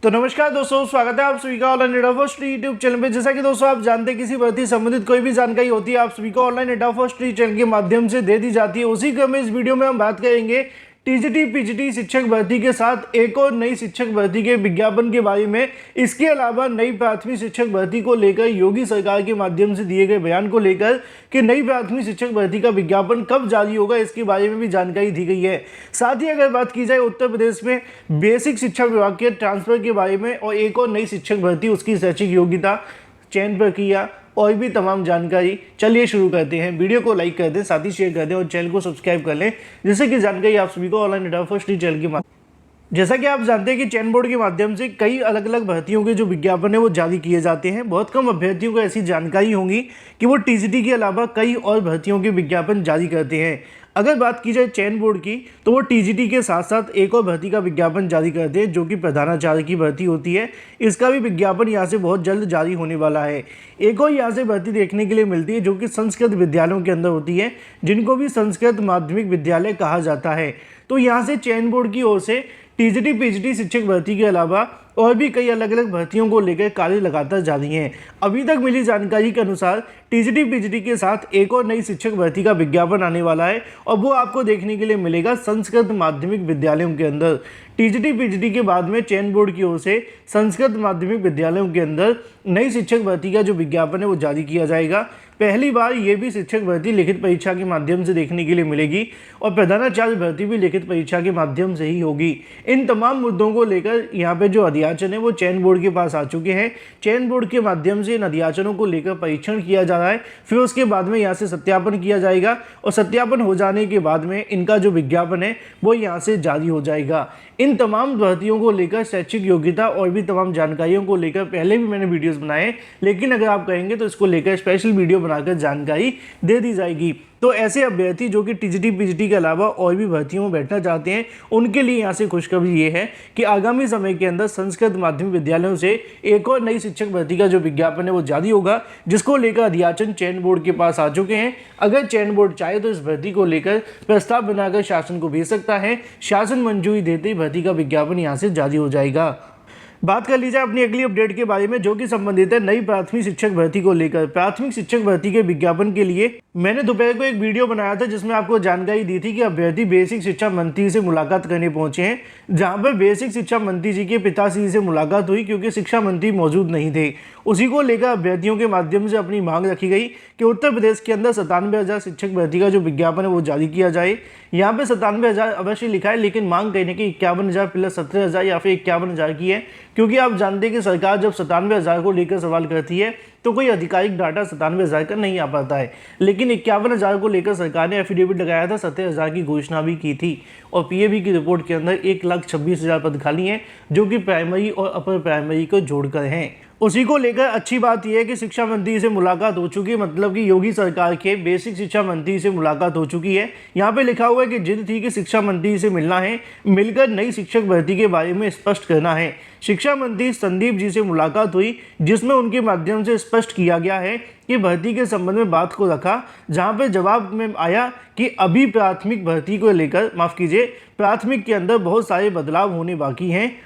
तो नमस्कार दोस्तों, स्वागत है आप सभी का online data first YouTube channel पे। जैसा कि दोस्तों आप जानते हैं, किसी भर्ती संबंधित कोई भी जानकारी होती है आप सभी को ऑनलाइन डेटा फर्स्ट चैनल के माध्यम से दे दी जाती है। उसी क्रम में इस वीडियो में हम बात करेंगे टीजीटी पीजीटी शिक्षक भर्ती के साथ एक और नई शिक्षक भर्ती के विज्ञापन के बारे में। इसके अलावा नई प्राथमिक शिक्षक भर्ती को लेकर योगी सरकार के माध्यम से दिए गए बयान को लेकर कि नई प्राथमिक शिक्षक भर्ती का विज्ञापन कब जारी होगा, इसके बारे में भी जानकारी दी गई है। साथ ही अगर बात की जाए उत्तर प्रदेश में बेसिक शिक्षा विभाग के ट्रांसफर के बारे में और एक और नई शिक्षक भर्ती, उसकी शैक्षिक योग्यता, चयन प्रक्रिया और भी तमाम जानकारी, चलिए शुरू करते हैं। वीडियो को लाइक कर दें, साथ ही शेयर कर दें और चैनल को सब्सक्राइब कर लें, जिससे कि जानकारी आप सभी को ऑनलाइन डेटा फर्स्ट चैनल के माध्यम। जैसा कि आप जानते हैं कि चयन बोर्ड के माध्यम से कई अलग अलग भर्तियों के जो विज्ञापन है वो जारी किए जाते हैं। बहुत कम अभ्यर्थियों को ऐसी जानकारी होगी कि वो टीजीटी के अलावा कई और भर्तियों के विज्ञापन जारी करते हैं। अगर बात की जाए चयन बोर्ड की, तो वो टीजीटी के साथ साथ एक और भर्ती का विज्ञापन जारी करते हैं, जो कि प्रधानाचार्य की भर्ती होती है। इसका भी विज्ञापन यहाँ से बहुत जल्द जारी होने वाला है। एक और यहाँ से भर्ती देखने के लिए मिलती है, जो कि संस्कृत विद्यालयों के अंदर होती है, जिनको भी संस्कृत माध्यमिक विद्यालय कहा जाता है। तो यहाँ से चयन बोर्ड की ओर से टीजीटी पीजीटी शिक्षक भर्ती के अलावा और भी कई अलग अलग भर्तियों को लेकर कार्य लगातार जारी हैं। अभी तक मिली जानकारी के अनुसार टीजीटी पीजीटी के साथ एक और नई शिक्षक भर्ती का विज्ञापन आने वाला है और वो आपको देखने के लिए मिलेगा संस्कृत माध्यमिक विद्यालयों के अंदर। टीजीटी पीजीटी के बाद में चयन बोर्ड की ओर से संस्कृत माध्यमिक विद्यालयों के अंदर नई शिक्षक भर्ती का जो विज्ञापन है वो जारी किया जाएगा। पहली बार ये भी शिक्षक भर्ती लिखित परीक्षा के माध्यम से देखने के लिए मिलेगी और प्रधानाचार्य भर्ती भी लिखित परीक्षा के माध्यम से ही होगी। इन तमाम मुद्दों को लेकर यहाँ पे जो अध्याचन है वो चयन बोर्ड के पास आ चुके हैं। चयन बोर्ड के माध्यम से इन अध्याचनों को लेकर परीक्षण किया जा रहा है, फिर उसके बाद में यहाँ से सत्यापन किया जाएगा और सत्यापन हो जाने के बाद में इनका जो विज्ञापन है वो यहाँ से जारी हो जाएगा। इन तमाम भर्तियों को लेकर शैक्षिक योग्यता और भी तमाम जानकारियों को लेकर पहले भी मैंने वीडियोस बनाए, लेकिन अगर आप कहेंगे तो इसको लेकर स्पेशल वीडियो बनाकर जानकारी दे दी जाएगी। तो ऐसे अभ्यर्थी जो कि टीजीटी पीजीटी के अलावा और भी भर्तियों में बैठना चाहते हैं, उनके लिए यहाँ से खुशखबरी ये है कि आगामी समय के अंदर संस्कृत माध्यमिक विद्यालयों से एक और नई शिक्षक भर्ती का जो विज्ञापन है वो जारी होगा, जिसको लेकर अध्याचन चयन बोर्ड के पास आ चुके हैं। अगर चयन बोर्ड चाहे तो इस भर्ती को लेकर प्रस्ताव बनाकर शासन को भेज सकता है। शासन मंजूरी देते ही भर्ती का विज्ञापन यहाँ से जारी हो जाएगा। बात कर लीजिए अपनी अगली अपडेट के बारे में, जो कि संबंधित है नई प्राथमिक शिक्षक भर्ती को लेकर। प्राथमिक शिक्षक भर्ती के विज्ञापन के लिए मैंने दोपहर को एक वीडियो बनाया था, जिसमें आपको जानकारी दी थी कि अभ्यर्थी बेसिक शिक्षा मंत्री से मुलाकात करने पहुंचे हैं, जहां पर बेसिक शिक्षा मंत्री जी के पिताश्री से मुलाकात हुई, क्योंकि शिक्षा मंत्री मौजूद नहीं थे। उसी को लेकर अभ्यर्थियों के माध्यम से अपनी मांग रखी गई कि उत्तर प्रदेश के अंदर 97,000 शिक्षक भर्ती का जो विज्ञापन है वो जारी किया जाए। यहाँ पे 97,000 अवश्य लिखा है, लेकिन मांग कहने की 51,000 प्लस 17,000 या फिर 51,000 की है, क्योंकि आप जानते हैं कि सरकार जब 97,000 को लेकर सवाल करती है तो कोई आधिकारिक डाटा 97,000 का नहीं आ पाता है। लेकिन 51,000 को लेकर सरकार ने एफिडेविट लगाया था, 70,000 की घोषणा भी की थी। और पीएबी की रिपोर्ट के अंदर 1,26,000 पद खाली हैं, जो कि प्राइमरी और अपर प्राइमरी को जोड़कर हैं। उसी को लेकर अच्छी बात यह है कि शिक्षा मंत्री से मुलाकात हो चुकी है, मतलब कि योगी सरकार के बेसिक शिक्षा मंत्री से मुलाकात हो चुकी है। यहाँ पे लिखा हुआ है कि जिद थी कि शिक्षा मंत्री से मिलना है, मिलकर नई शिक्षक भर्ती के बारे में स्पष्ट करना है। शिक्षा मंत्री संदीप जी से मुलाकात हुई, जिसमें उनके माध्यम से स्पष्ट किया गया है कि भर्ती के संबंध में बात को रखा, जहाँ पे जवाब में आया कि अभी प्राथमिक भर्ती को लेकर, माफ़ कीजिए, प्राथमिक के अंदर बहुत सारे बदलाव होने बाकी हैं।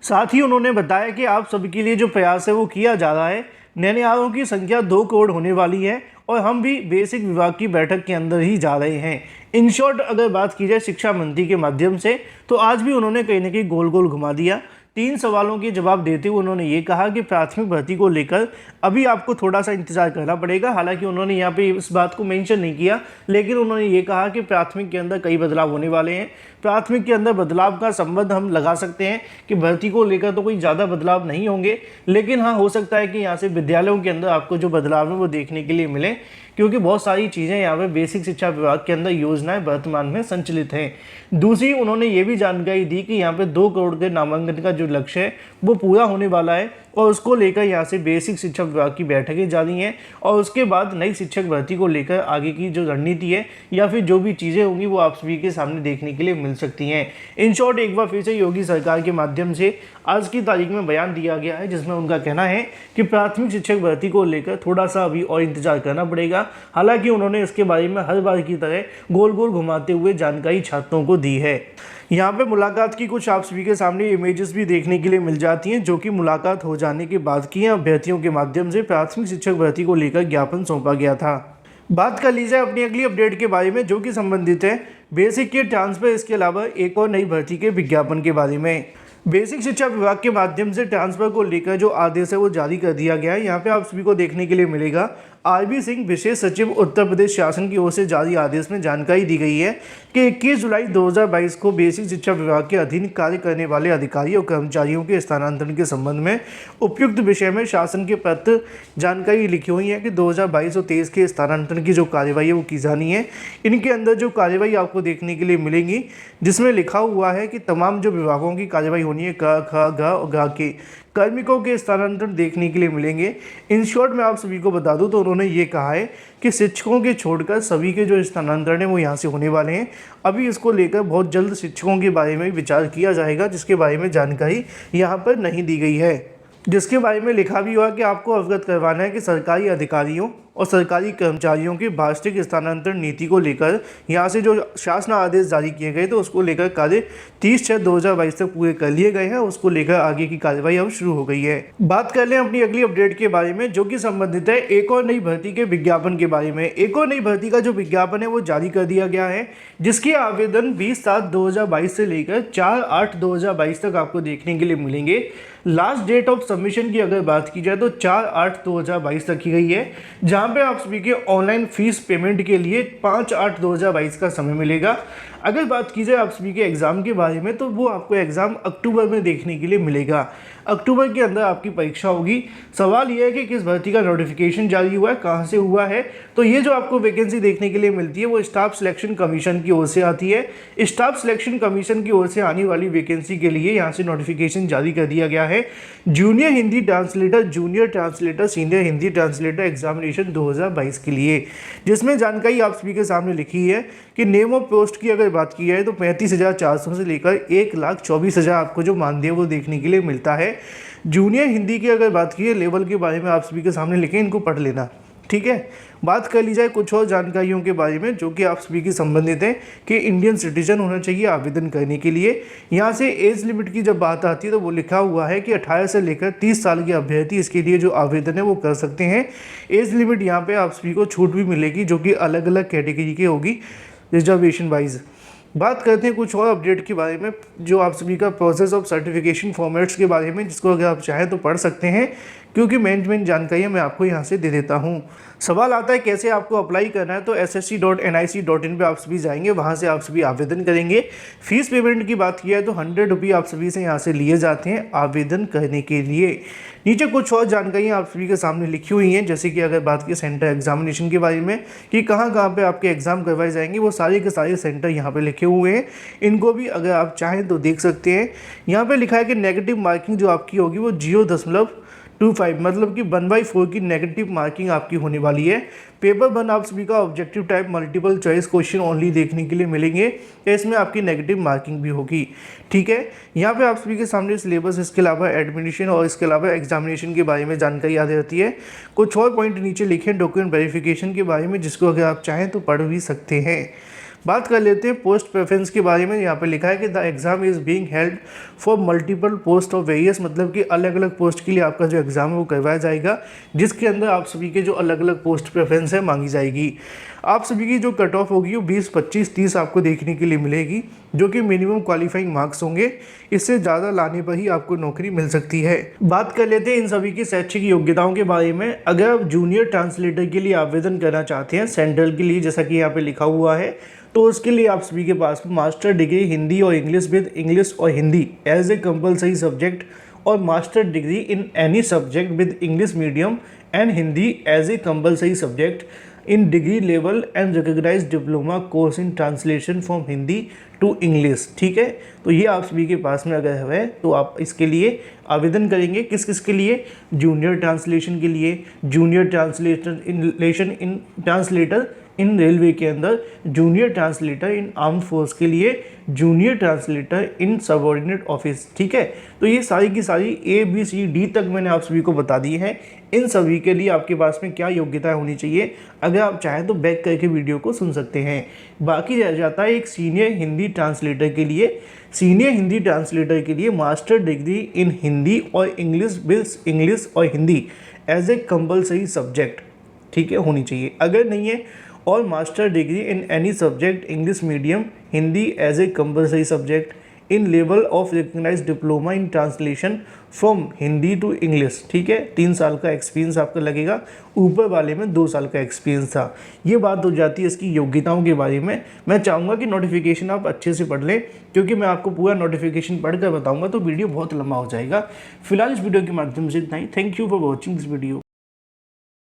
साथ ही उन्होंने बताया कि आप सबके लिए जो प्रयास है वो किया जा रहा है। नैनिहालों की संख्या 2 करोड़ होने वाली है और हम भी बेसिक विभाग की बैठक के अंदर ही जा रहे हैं। इन शॉर्ट अगर बात की जाए शिक्षा मंत्री के माध्यम से, तो आज भी उन्होंने कहीं ना कहीं गोल गोल घुमा दिया। 3 सवालों के जवाब देते हुए उन्होंने ये कहा कि प्राथमिक भर्ती को लेकर अभी आपको थोड़ा सा इंतजार करना पड़ेगा। हालांकि उन्होंने यहाँ पे इस बात को मेंशन नहीं किया, लेकिन उन्होंने ये कहा कि प्राथमिक के अंदर कई बदलाव होने वाले हैं। प्राथमिक के अंदर बदलाव का संबंध हम लगा सकते हैं कि भर्ती को लेकर तो कोई ज़्यादा बदलाव नहीं होंगे, लेकिन हाँ हो सकता है कि यहाँ से विद्यालयों के अंदर आपको जो बदलाव है वो देखने के लिए मिले, क्योंकि बहुत सारी चीज़ें यहाँ पे बेसिक शिक्षा विभाग के अंदर योजनाएं वर्तमान में संचालित हैं। दूसरी उन्होंने ये भी जानकारी दी कि यहाँ पे 2 करोड़ के नामांकन का जो लक्ष्य है वो पूरा होने वाला है और उसको लेकर यहाँ से बेसिक शिक्षा विभाग की बैठकें जारी हैं और उसके बाद नई शिक्षक भर्ती को लेकर आगे की जो रणनीति है या फिर जो भी चीज़ें होंगी वो आप सभी के सामने देखने के लिए मिल सकती हैं। इन शॉर्ट एक बार फिर से योगी सरकार के माध्यम से आज की तारीख में बयान दिया गया है, जिसमें उनका कहना है कि प्राथमिक शिक्षक भर्ती को लेकर थोड़ा सा अभी और इंतजार करना पड़ेगा। हालांकि उन्होंने इसके बारे में हर बार की तरह गोल गोल घुमाते हुए जानकारी छात्रों को दी है। यहाँ पे मुलाकात की कुछ आप सभी के सामने इमेजेस भी देखने के लिए मिल जाती हैं, जो कि मुलाकात हो जाने के बाद की अभ्यर्थियों के माध्यम से प्राथमिक शिक्षक भर्ती को लेकर ज्ञापन सौंपा गया था। बात कर लीजिए अपनी अगली अपडेट के बारे में, जो कि संबंधित है बेसिक के ट्रांसफर, इसके अलावा एक और नई भर्ती के विज्ञापन के बारे में। बेसिक शिक्षा विभाग के माध्यम से ट्रांसफर को लेकर जो आदेश है वो जारी कर दिया गया है। यहाँ पे आप सभी को देखने के लिए मिलेगा आरबी सिंह विशेष सचिव उत्तर प्रदेश शासन की ओर से जारी आदेश में जानकारी दी गई है कि 21 जुलाई 2022 को बेसिक शिक्षा विभाग के अधीन कार्य करने वाले अधिकारियों और कर्मचारियों के स्थानांतरण के संबंध में उपयुक्त विषय में शासन के पत्र जानकारी लिखी हुई है कि 2022 और 23 के स्थानांतरण की जो कार्यवाही है वो की जानी है। इनके अंदर जो कार्यवाही आपको देखने के लिए मिलेंगी, जिसमें लिखा हुआ है कि तमाम जो विभागों की कार्यवाही होनी है, क ख ग और घ के कार्मिकों के स्थानांतरण देखने के लिए मिलेंगे। इन शॉर्ट मैं आप सभी को बता दूं तो उन्होंने ये कहा है कि शिक्षकों के छोड़कर सभी के जो स्थानांतरण है वो यहाँ से होने वाले हैं। अभी इसको लेकर बहुत जल्द शिक्षकों के बारे में विचार किया जाएगा, जिसके बारे में जानकारी यहाँ पर नहीं दी गई है, जिसके बारे में लिखा भी हुआ कि आपको अवगत करवाना है कि सरकारी अधिकारियों और सरकारी कर्मचारियों की वार्षिक स्थानांतरण नीति को लेकर यहाँ से जो शासन आदेश जारी किए गए तो उसको लेकर कार्य 30/6/2022 तक पूरे कर लिए गए हैं। उसको लेकर आगे की कार्यवाही अब शुरू हो गई है। बात कर लें अपनी अगली अपडेट के बारे में, जो कि संबंधित है एक और नई भर्ती के विज्ञापन के बारे में। एक और नई भर्ती का जो विज्ञापन है वो जारी कर दिया गया है, जिसके आवेदन 20/7/2022 से लेकर 4/8/2022 तक आपको देखने के लिए मिलेंगे। लास्ट डेट ऑफ सबमिशन की अगर बात की जाए तो 4/8/2022 तक की गई है, जहां पे आप सभी के ऑनलाइन फीस पेमेंट के लिए 5/8/2022 का समय मिलेगा। अगर बात की जाए आप सभी के एग्ज़ाम के बारे में, तो वो आपको एग्ज़ाम अक्टूबर में देखने के लिए मिलेगा। अक्टूबर के अंदर आपकी परीक्षा होगी। सवाल यह है कि किस भर्ती का नोटिफिकेशन जारी हुआ है, कहाँ से हुआ है। तो ये जो आपको वैकेंसी देखने के लिए मिलती है वो स्टाफ सिलेक्शन कमीशन की ओर से आती है। स्टाफ सिलेक्शन कमीशन की ओर से आने वाली वैकेंसी के लिए यहाँ से नोटिफिकेशन जारी कर दिया गया है। Junior Hindi translator, junior translator, senior Hindi translator examination 2022 के लिए, जिसमें जानकारी आप सभी के सामने लिखी है कि नेम ऑफ पोस्ट की अगर बात की जाए तो 35,400 से लेकर 1,24,000 आपको जो मानदेय वो देखने के लिए मिलता है। जूनियर हिंदी की अगर बात की है, लेवल के बारे में आप सभी के सामने लिखे, इनको पढ़ लेना, ठीक है। बात कर ली जाए कुछ और जानकारियों के बारे में, जो कि आप सभी की संबंधित है कि इंडियन सिटीजन होना चाहिए आवेदन करने के लिए। यहाँ से एज लिमिट की जब बात आती है तो वो लिखा हुआ है कि 18 से लेकर 30 साल के अभ्यर्थी इसके लिए जो आवेदन है वो कर सकते हैं। एज लिमिट यहाँ पे आप सभी को छूट भी मिलेगी, जो कि अलग अलग कैटेगरी की होगी रिजर्वेशन वाइज। बात करते हैं कुछ और अपडेट के बारे में, जो आप सभी का प्रोसेस ऑफ सर्टिफिकेशन फॉर्मेट्स के बारे में, जिसको अगर आप चाहें तो पढ़ सकते हैं, क्योंकि मेन जानकारियाँ मैं आपको यहाँ से दे देता हूँ। सवाल आता है कैसे आपको अप्लाई करना है, तो ssc.nic.in पे आप सभी जाएंगे, वहाँ से आप सभी आवेदन करेंगे। फीस पेमेंट की बात की है तो 100 रुपये आप सभी से यहाँ से लिए जाते हैं आवेदन करने के लिए। नीचे कुछ और जानकारियाँ आप सभी के सामने लिखी हुई हैं, जैसे कि अगर बात की सेंटर एग्जामिनेशन के बारे में कि कहाँ कहाँ पे आपके एग्ज़ाम करवाए जाएंगे, वो सारे के सारे सेंटर यहाँ पे लिखे हुए हैं। इनको भी अगर आप चाहें तो देख सकते हैं। यहाँ पे लिखा है कि नेगेटिव मार्किंग जो आपकी होगी वो 0.25 मतलब कि 1/4 की नेगेटिव मार्किंग आपकी होने वाली है। पेपर 1 आप सभी का objective type multiple choice question only देखने के लिए मिलेंगे, इसमें आपकी नेगेटिव मार्किंग भी होगी, ठीक है। यहाँ पे आप सभी के सामने सिलेबस, इसके अलावा एडमिशन और इसके अलावा एग्जामिनेशन के बारे में जानकारी आ जाती है। कुछ और पॉइंट नीचे लिखे डॉक्यूमेंट वेरिफिकेशन के बारे में, जिसको अगर आप चाहें तो पढ़ भी सकते हैं। बात कर लेते हैं पोस्ट प्रेफरेंस के बारे में। यहाँ पे लिखा है कि the exam is being held for multiple post of various, मतलब कि अलग अलग पोस्ट के लिए आपका जो एग्ज़ाम है वो करवाया जाएगा, जिसके अंदर आप सभी के जो अलग अलग पोस्ट प्रेफरेंस है मांगी जाएगी। आप सभी की जो कट ऑफ होगी वो 20, 25, 30 आपको देखने के लिए मिलेगी, जो कि मिनिमम क्वालिफाइंग मार्क्स होंगे। इससे ज़्यादा लाने पर ही आपको नौकरी मिल सकती है। बात कर लेते हैं इन सभी की शैक्षिक योग्यताओं के बारे में। अगर आप जूनियर ट्रांसलेटर के लिए आवेदन करना चाहते हैं सेंट्रल के लिए, जैसा कि यहाँ पे लिखा हुआ है, तो उसके लिए आप सभी के पास मास्टर डिग्री हिंदी और इंग्लिश विद इंग्लिश और Hindi as a compulsory subject, और master degree in any subject with English medium and Hindi as a compulsory subject in degree level and recognised diploma course in translation from Hindi to English, ठीक है। तो ये आप सभी के पास में अगर है तो आप इसके लिए आवेदन करेंगे। किस किस के लिए? जूनियर ट्रांसलेशन के लिए, junior translation in translator in railway के अंदर जूनियर ट्रांसलेटर इन आर्म्ड फोर्स के लिए जूनियर ट्रांसलेटर इन सबऑर्डिनेट ऑफिस। ठीक है, तो ये सारी की सारी ABCD तक मैंने आप सभी को बता दी है। इन सभी के लिए आपके पास में क्या योग्यता होनी चाहिए, अगर आप चाहें तो बैक करके वीडियो को सुन सकते हैं। बाकी रह जाता है एक सीनियर हिंदी ट्रांसलेटर के लिए। सीनियर हिंदी ट्रांसलेटर के लिए मास्टर डिग्री इन हिंदी और इंग्लिश और Hindi as a compulsory subject, ठीक है, होनी चाहिए। अगर नहीं है, और master degree in any subject English medium Hindi as a compulsory subject in level of recognised diploma in translation from Hindi to English. ठीक है, 3 साल का एक्सपीरियंस आपका लगेगा, ऊपर वाले में 2 साल का एक्सपीरियंस था। ये बात हो जाती है इसकी योग्यताओं के बारे में। मैं चाहूँगा कि नोटिफिकेशन आप अच्छे से पढ़ लें, क्योंकि मैं आपको पूरा नोटिफिकेशन पढ़ कर बताऊँगा तो वीडियो बहुत लंबा हो जाएगा। फिलहाल इस वीडियो के माध्यम से इतना ही। Thank you for watching this video.